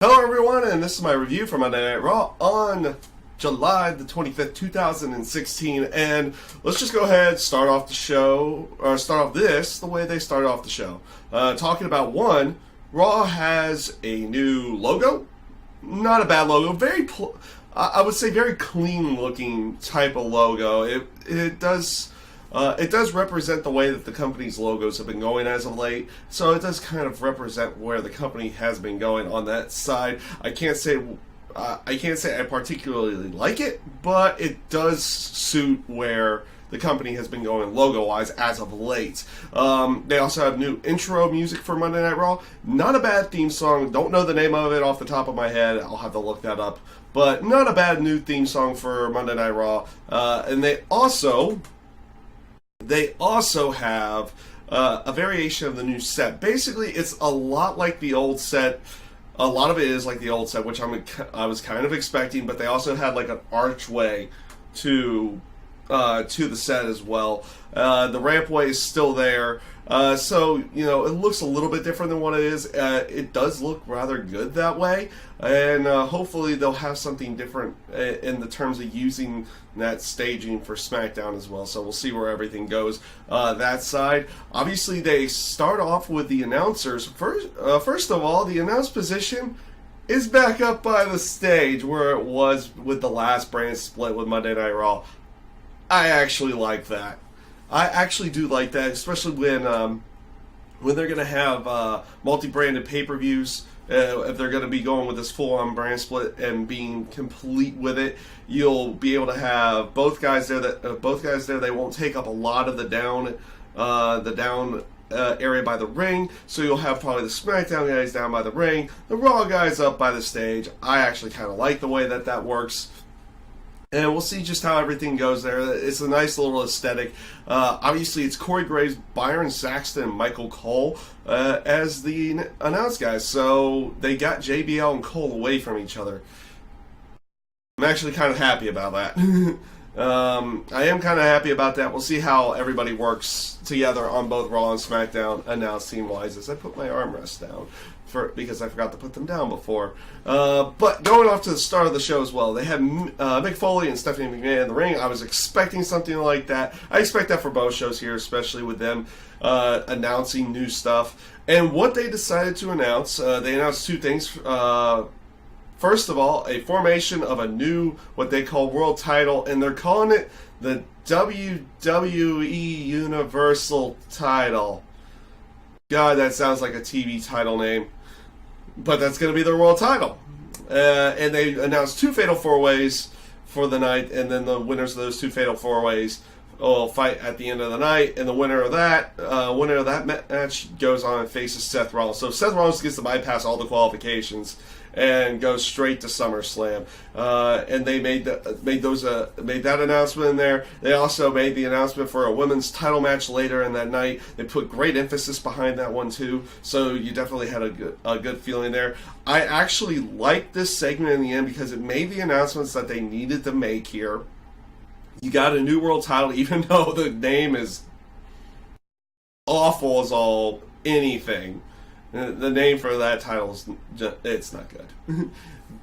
Hello everyone, and this is my review for Monday Night Raw on July the 25th, 2016. And let's just go ahead and start off the show, or start off this the way they started off the show. Talking about one, Raw has a new logo. Not a bad logo, I would say very clean looking type of logo. It does represent the way that the company's logos have been going as of late, so it does kind of represent where the company has been going on that side. I can't say I particularly like it, but it does suit where the company has been going logo-wise as of late. They also have new intro music for Monday Night Raw. Not a bad theme song. Don't know the name of it off the top of my head. I'll have to look that up. But not a bad new theme song for Monday Night Raw. And they also have a variation of the new set. Basically, it's a lot like the old set. A lot of it is like the old set, which I was kind of expecting. But they also had like an archway to the set as well. The rampway is still there. So, it looks a little bit different than what it is. It does look rather good that way. And hopefully they'll have something different in the terms of using that staging for SmackDown as well. So we'll see where everything goes that side. Obviously, they start off with the announcers. First of all, the announce position is back up by the stage where it was with the last brand split with Monday Night Raw. I actually like that. I actually do like that, especially when they're going to have multi-branded pay-per-views. If they're going to be going with this full-on brand split and being complete with it, you'll be able to have both guys there. They won't take up a lot of the down area by the ring. So you'll have probably the SmackDown guys down by the ring, the Raw guys up by the stage. I actually kind of like the way that works. And we'll see just how everything goes there. It's a nice little aesthetic. Obviously, it's Corey Graves, Byron Saxton, and Michael Cole as the announced guys. So they got JBL and Cole away from each other. I'm actually kind of happy about that. I am kind of happy about that. We'll see how everybody works together on both Raw and SmackDown announced team-wise as I put my armrests down. Because I forgot to put them down before. But going off to the start of the show as well, they had Mick Foley and Stephanie McMahon in the ring. I was expecting something like that. I expect that for both shows here, especially with them announcing new stuff. And what they decided to announce, they announced two things. First of all, a formation of a new, what they call world title, and they're calling it the WWE Universal title. God, that sounds like a TV title name. But that's going to be their world title. And they announced two Fatal 4-Ways for the night, and then the winners of those two Fatal 4-Ways will fight at the end of the night, and the winner of that match goes on and faces Seth Rollins. So Seth Rollins gets to bypass all the qualifications and goes straight to SummerSlam. And they made that announcement in there. They also made the announcement for a women's title match later in that night. They put great emphasis behind that one too. So you definitely had a good feeling there. I actually liked this segment in the end because it made the announcements that they needed to make here. You got a new world title, even though the name is awful as all anything. The name for that title it's not good.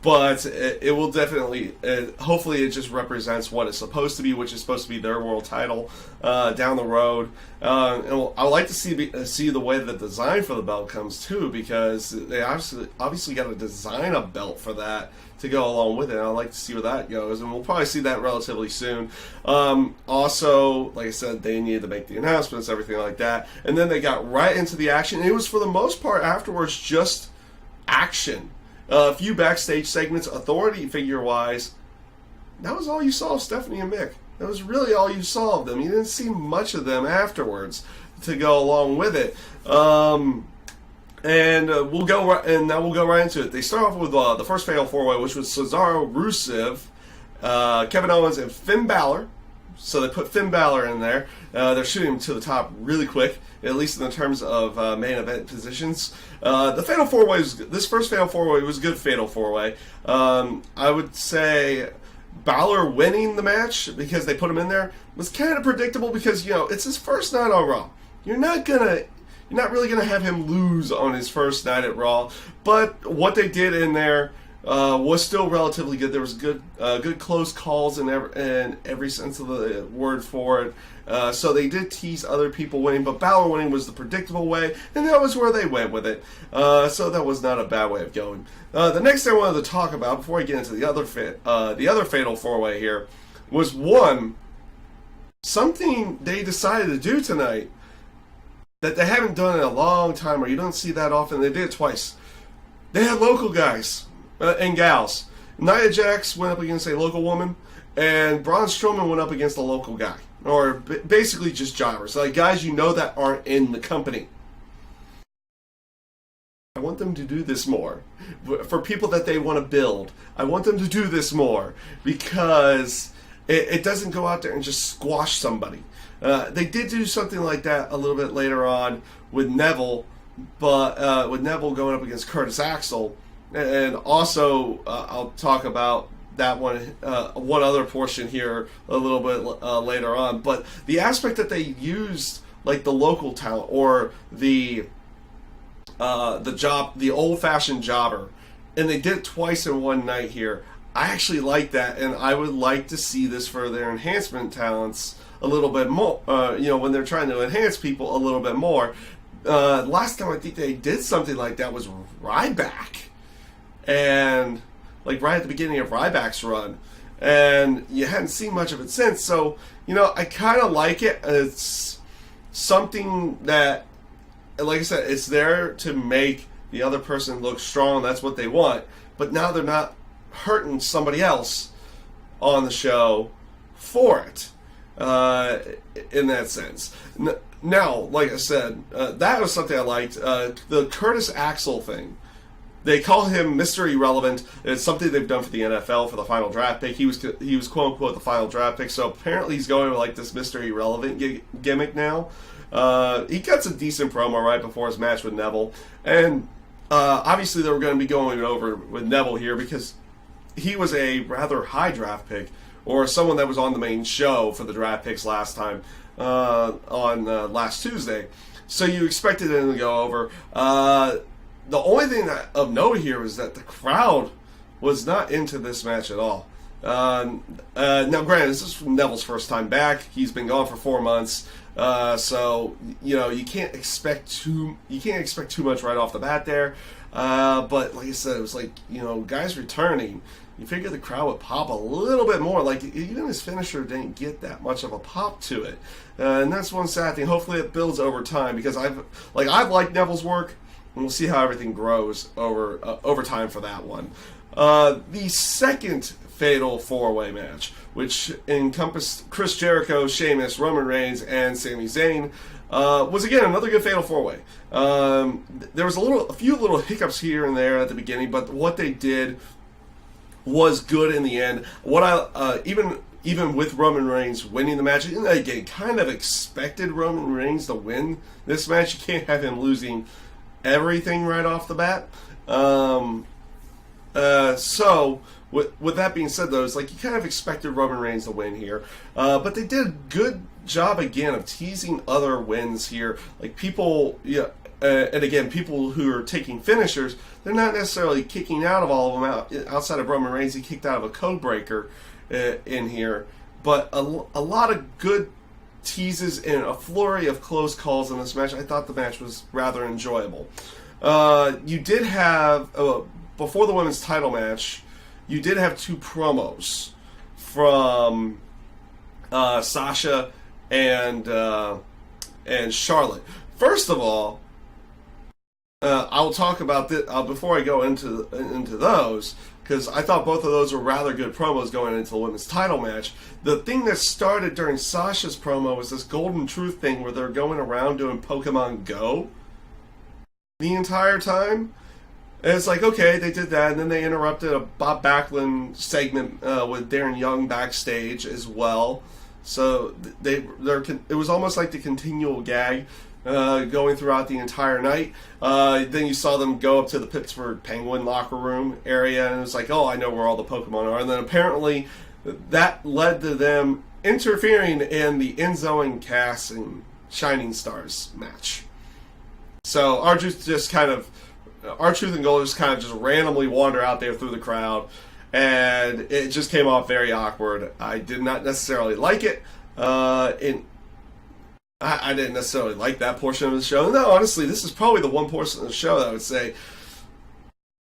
But it will definitely, hopefully it just represents what it's supposed to be, which is supposed to be their world title down the road. And I like to see the way the design for the belt comes too, because they obviously got to design a belt for that to go along with it. I'd like to see where that goes, and we'll probably see that relatively soon. Also, like I said, they needed to make the announcements, everything like that, and then they got right into the action. It was for the most part afterwards just action. A few backstage segments, authority figure-wise. That was all you saw of Stephanie and Mick. That was really all you saw of them. You didn't see much of them afterwards to go along with it. We'll go right into it. They start off with the first Fatal 4-Way, which was Cesaro, Rusev, Kevin Owens, and Finn Balor. So they put Finn Balor in there. They're shooting him to the top really quick, at least in the terms of main event positions. The Fatal 4-Way, this first Fatal 4-Way was a good Fatal 4-Way. I would say Balor winning the match, because they put him in there, was kind of predictable because, it's his first night on Raw. You're not going you're not really going to have him lose on his first night at Raw. But what they did in there was still relatively good. There was good close calls in every sense of the word for it. So they did tease other people winning, but Balor winning was the predictable way, and that was where they went with it. So that was not a bad way of going. The next thing I wanted to talk about before I get into the other Fatal 4-Way here was something they decided to do tonight that they haven't done in a long time, or you don't see that often. They did it twice. They had local guys and gals. Nia Jax went up against a local woman, and Braun Strowman went up against a local guy. Or basically just jobbers. Like guys you know that aren't in the company. I want them to do this more. For people that they want to build, I want them to do this more. Because it doesn't go out there and just squash somebody. They did do something like that a little bit later on with Neville. But with Neville going up against Curtis Axel. And also, I'll talk about that one other portion here a little bit later on. But the aspect that they used, like the local talent or the old-fashioned jobber, and they did it twice in one night here. I actually like that, and I would like to see this for their enhancement talents a little bit more. When they're trying to enhance people a little bit more. Last time I think they did something like that was Ryback. And like right at the beginning of Ryback's run, and you hadn't seen much of it since. So I kind of like it. It's something that, like I said, it's there to make the other person look strong. That's what they want. But now they're not hurting somebody else on the show for it. In that sense. Now, like I said, that was something I liked. The Curtis Axel thing. They call him Mr. Irrelevant. It's something they've done for the NFL for the final draft pick. He was quote unquote the final draft pick. So apparently he's going with like this Mr. Irrelevant gimmick now. He cuts a decent promo right before his match with Neville, and obviously they were going to be going over with Neville here because he was a rather high draft pick, or someone that was on the main show for the draft picks last time on last Tuesday. So you expected him to go over. The only thing of note here was that the crowd was not into this match at all. Now, granted, this is Neville's first time back. He's been gone for 4 months, so you can't expect too much right off the bat there. But like I said, it was like guys returning. You figure the crowd would pop a little bit more. Like even his finisher didn't get that much of a pop to it, and that's one sad thing. Hopefully, it builds over time because I've liked Neville's work. And we'll see how everything grows over time for that one. The second Fatal 4-Way match, which encompassed Chris Jericho, Sheamus, Roman Reigns, and Sami Zayn, was again another good Fatal 4-Way. There was a few little hiccups here and there at the beginning, but what they did was good in the end. What I even with Roman Reigns winning the match, and again, kind of expected Roman Reigns to win this match. You can't have him losing everything right off the bat. So with that being said, though, it's like you kind of expected Roman Reigns to win here, but they did a good job again of teasing other wins here. Like people, and again, people who are taking finishers, they're not necessarily kicking out of all of them. Outside of Roman Reigns, he kicked out of a code breaker in here, but a lot of good teases and a flurry of close calls in this match. I thought the match was rather enjoyable. You did have, before the women's title match, you did have 2 promos from Sasha and Charlotte. First of all, I'll talk about this before I go into those, because I thought both of those were rather good promos going into the women's title match. The thing that started during Sasha's promo was this Golden Truth thing where they're going around doing Pokemon Go the entire time. And it's like, okay, they did that, and then they interrupted a Bob Backlund segment with Darren Young backstage as well. So it was almost like the continual gag going throughout the entire night. Then you saw them go up to the Pittsburgh Penguin locker room area, and it was like, oh, I know where all the Pokemon are. And then apparently that led to them interfering in the Enzo and Cass and Shining Stars match. So R-Truth and Gold just kind of just randomly wander out there through the crowd, and it just came off very awkward. I did not necessarily like it. I didn't necessarily like that portion of the show. No, honestly, this is probably the one portion of the show that I would say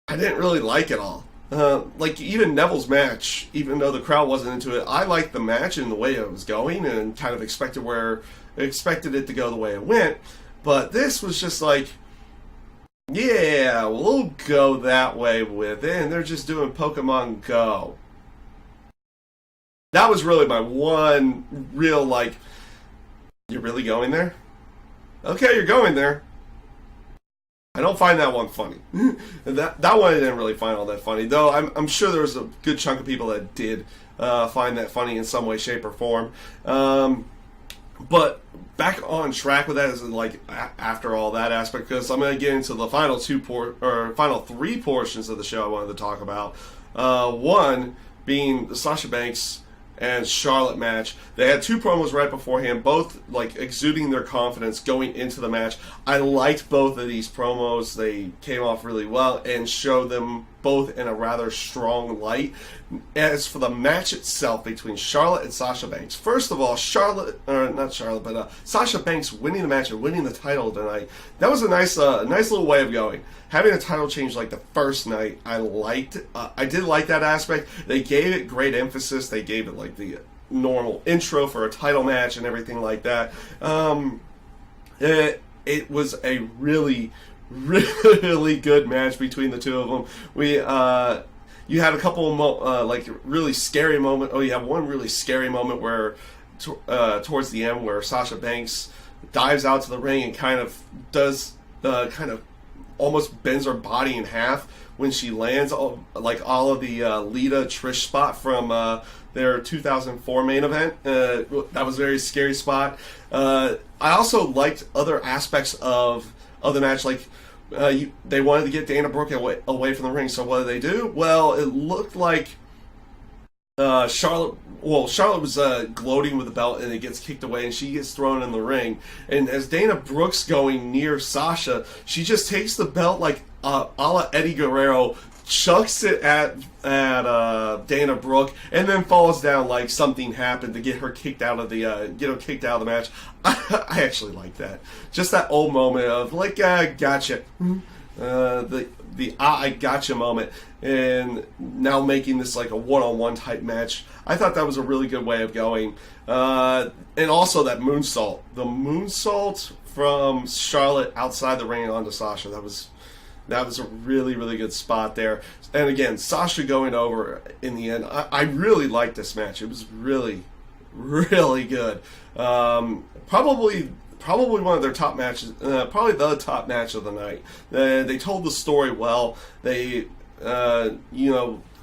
I didn't really like at all. Like even Neville's match, even though the crowd wasn't into it, I liked the match and the way it was going, and kind of expected it to go the way it went. But this was just like, yeah, we'll go that way with it, and they're just doing Pokemon Go. That was really my one real like, you're really going there? Okay, you're going there. I don't find that one funny. that one I didn't really find all that funny, though. I'm sure there was a good chunk of people that did find that funny in some way, shape, or form. But back on track with that is like after all that aspect, because I'm going to get into the final final three portions of the show I wanted to talk about. One being the Sasha Banks and Charlotte match. They had two promos right beforehand, both like exuding their confidence going into the match. I liked both of these promos. They came off really well and showed them both in a rather strong light. As for the match itself between Charlotte and Sasha Banks, first of all, Sasha Banks winning the match and winning the title tonight, that was a nice little way of going. Having a title change like the first night, I liked. I did like that aspect. They gave it great emphasis. They gave it like the normal intro for a title match and everything like that. It was a really, really good match between the two of them. You had a couple of like really scary moment. Oh, you have one really scary moment where towards the end where Sasha Banks dives out to the ring and kind of does almost bends her body in half when she lands, like all of the Lita Trish spot from their 2004 main event. That was a very scary spot. I also liked other aspects of the match, like they wanted to get Dana Brooke away from the ring, so what did they do? Well, it looked like Charlotte was gloating with the belt, and it gets kicked away, and she gets thrown in the ring. And as Dana Brooke's going near Sasha, she just takes the belt like a la Eddie Guerrero, chucks it at Dana Brooke, and then falls down like something happened to get her kicked out of the match. I actually like that. Just that old moment of like, gotcha. The I gotcha moment, and now making this like a one-on-one type match. I thought that was a really good way of going. And also that moonsault. The moonsault from Charlotte outside the ring onto Sasha. That was a really, really good spot there. And again, Sasha going over in the end. I really liked this match. It was really, really good. Probably one of their top matches, probably the top match of the night. They told the story well. They,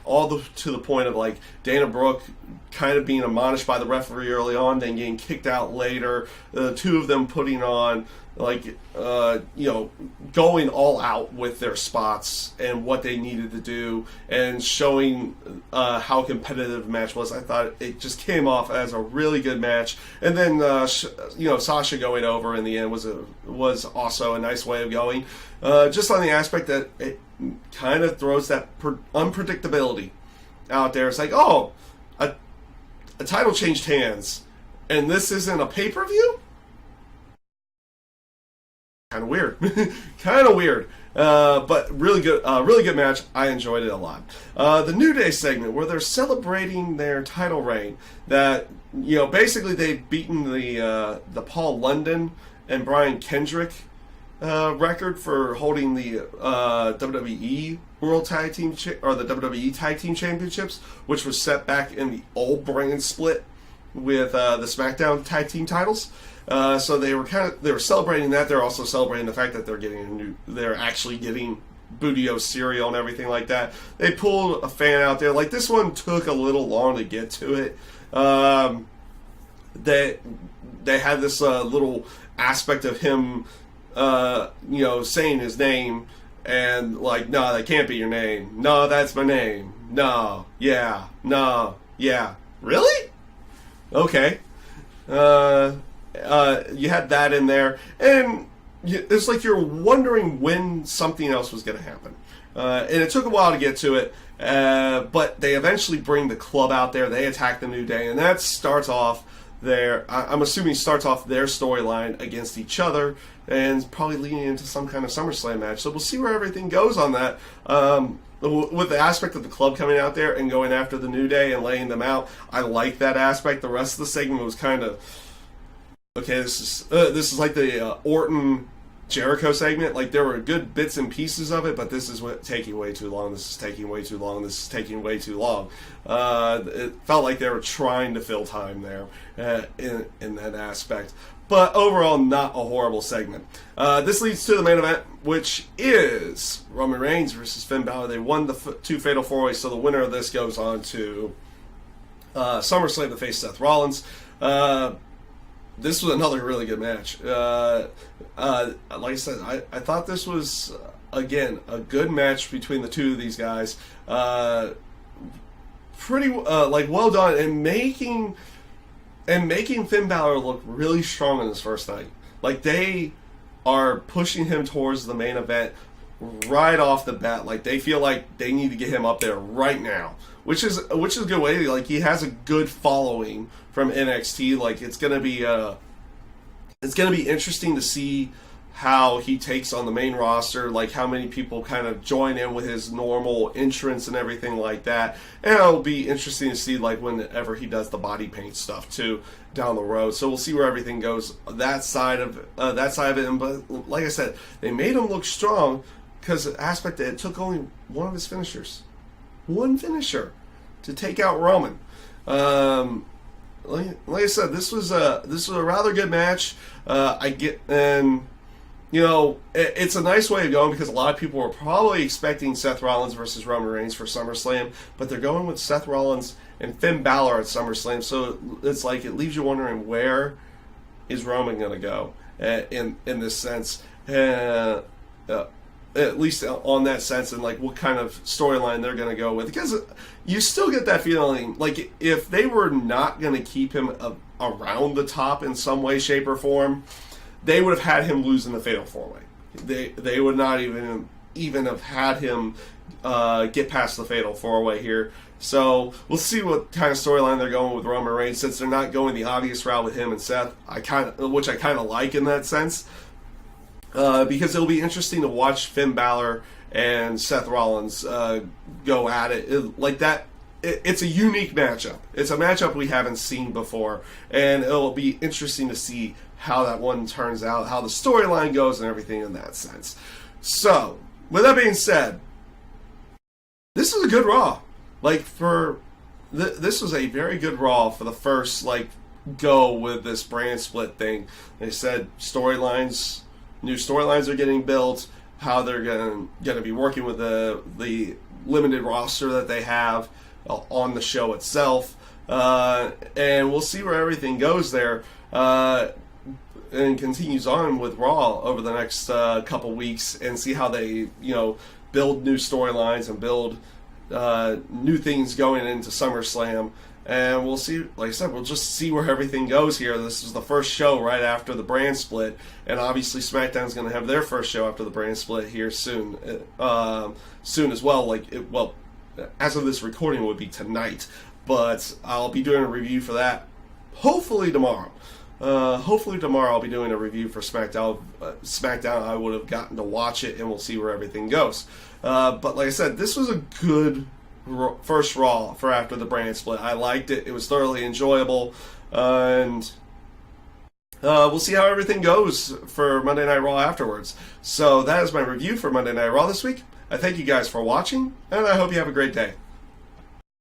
all to the point of like Dana Brooke kind of being admonished by the referee early on, then getting kicked out later. The two of them putting on like, going all out with their spots and what they needed to do, and showing how competitive the match was. I thought it just came off as a really good match. And then, Sasha going over in the end was also a nice way of going. Just on the aspect that it kind of throws that unpredictability out there. It's like, oh, a title changed hands, and this isn't a pay-per-view? Kind of weird. But really good match. I enjoyed it a lot. The New Day segment where they're celebrating their title reign, that, basically they've beaten the Paul London and Brian Kendrick record for holding the WWE World Tag Team or the WWE Tag Team Championships, which was set back in the old brand split with the SmackDown Tag Team titles. So they were celebrating that. They're also celebrating the fact that they're actually getting Booty-O cereal and everything like that. They pulled a fan out there. Like, this one took a little long to get to it. They had this little aspect of him, saying his name, and like, no, that can't be your name. No, that's my name. No, yeah, really? Okay. You had that in there, and it's like you're wondering when something else was going to happen. And it took a while to get to it, but they eventually bring the club out there. They attack the New Day, and that starts off I'm assuming starts off their storyline against each other, and probably leading into some kind of SummerSlam match. So we'll see where everything goes on that. With the aspect of the club coming out there and going after the New Day and laying them out, I like that aspect. The rest of the segment was kind of okay. This is like the Orton Jericho segment. Like, there were good bits and pieces of it, but this is taking way too long. This is taking way too long. This is taking way too long. It felt like they were trying to fill time there in that aspect. But overall, not a horrible segment. This leads to the main event, which is Roman Reigns versus Finn Balor. They won the two Fatal 4-Ways, so the winner of this goes on to SummerSlam to face Seth Rollins. This was another really good match. Like I said, I thought this was, again, a good match between the two of these guys. Pretty well done, and making Finn Balor look really strong in this first night. Like, they are pushing him towards the main event right off the bat. Like, they feel like they need to get him up there right now, which is a good way. Like, he has a good following from NXT. Like, it's gonna be interesting to see how he takes on the main roster, like how many people kind of join in with his normal entrance and everything like that. And it'll be interesting to see, like, whenever he does the body paint stuff too down the road. So we'll see where everything goes that side of it. But like I said, they made him look strong because the aspect that it took only one of his finishers, one finisher, to take out Roman. Like I said, this was a rather good match. It's a nice way of going because a lot of people were probably expecting Seth Rollins versus Roman Reigns for SummerSlam, but they're going with Seth Rollins and Finn Balor at SummerSlam. So it's like, it leaves you wondering, where is Roman going to go in this sense? At least on that sense, and like what kind of storyline they're going to go with, because you still get that feeling like if they were not going to keep him around the top in some way, shape, or form, they would have had him lose in the Fatal 4-Way. They would not even have had him get past the Fatal 4-Way here. So we'll see what kind of storyline they're going with Roman Reigns, since they're not going the obvious route with him and Seth. Which I kind of like in that sense. Because it'll be interesting to watch Finn Balor and Seth Rollins go at it. Like that, it's a unique matchup. It's a matchup we haven't seen before, and it'll be interesting to see how that one turns out, how the storyline goes, and everything in that sense. So, with that being said, this is a good Raw. Like, this was a very good Raw for the first go with this brand split thing. They said new storylines are getting built, how they're going to be working with the limited roster that they have on the show itself, and we'll see where everything goes there, and continues on with Raw over the next couple weeks, and see how they build new storylines and build new things going into SummerSlam. And we'll see, like I said, we'll just see where everything goes here. This is the first show right after the brand split, and obviously SmackDown's going to have their first show after the brand split here soon as well. As of this recording, it would be tonight, but I'll be doing a review for that hopefully tomorrow. I'll be doing a review for SmackDown. I would have gotten to watch it, and we'll see where everything goes. But like I said, this was a good first Raw for after the brand split. I liked it. It was thoroughly enjoyable, and we'll see how everything goes for Monday Night Raw afterwards. So that is my review for Monday Night Raw this week. I thank you guys for watching, and I hope you have a great day.